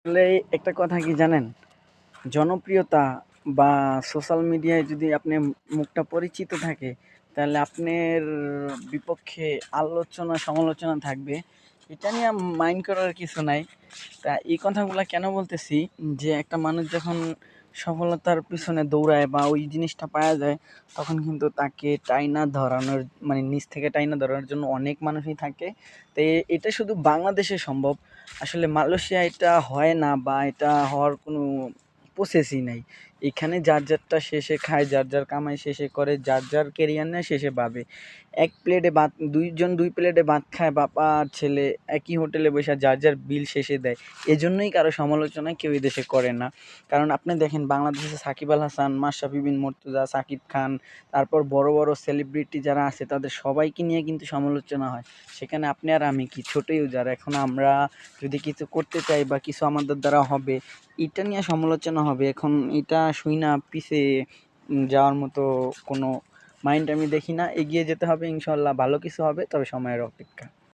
আসলে একটা কথা কি জানেন? জনপ্রিয়তা বা সোশ্যাল মিডিয়ায় যদি আপনার মুখটা পরিচিত থাকে, তাহলে আপনার বিপক্ষে আলোচনা সমালোচনা থাকবে। এটা নিয়ে মাইন্ড করার কিছু নাই। তা এই কথাগুলা কেন বলতেছি, যে একটা মানুষ যখন সফলতার পিছনে দৌড়ায় বা ওই জিনিসটা পাওয়া যায়, তখন কিন্তু তাকে টাইনা ধরানোর মানে নিচ থেকে টাইনা ধরানোর জন্য অনেক মানুষই থাকে। তো এটা শুধু বাংলাদেশে সম্ভব। আসলে মালয়েশিয়া এটা হয় না, বা এটা হওয়ার কোনো প্রসেসই নাই। এখানে যার যারটা শেষে খায়, যার যার কামাই শেষে করে, যার যার কেরিয়ার নেয় শেষে ভাবে। এক প্লেটে ভাত, দুইজন দুই প্লেটে ভাত খায়, বাবা আর ছেলে একই হোটেলে বসে যার যার বিল শেষে দেয়। এজন্যই কারো সমালোচনা কেউ এই দেশে করে না। কারণ আপনি দেখেন বাংলাদেশে সাকিব আল হাসান, মাশরাফি বিন মুর্তজা, সাকিব খান, তারপর বড় বড় সেলিব্রিটি যারা আছে তাদের সবাইকে নিয়ে কিন্তু সমালোচনা হয়। সেখানে আপনি আর আমি কি, ছোট ইউজার। এখন আমরা যদি কিছু করতে চাই বা কিছু আমাদের দ্বারা হবে, এটা নিয়ে সমালোচনা হবে। এখন এটা শুই না পিছে যাওয়ার মতো কোনো মাইন্ড আমি দেখি না। এগিয়ে যেতে হবে, ইনশাল্লাহ ভালো কিছু হবে, তবে সময়ের অপেক্ষা।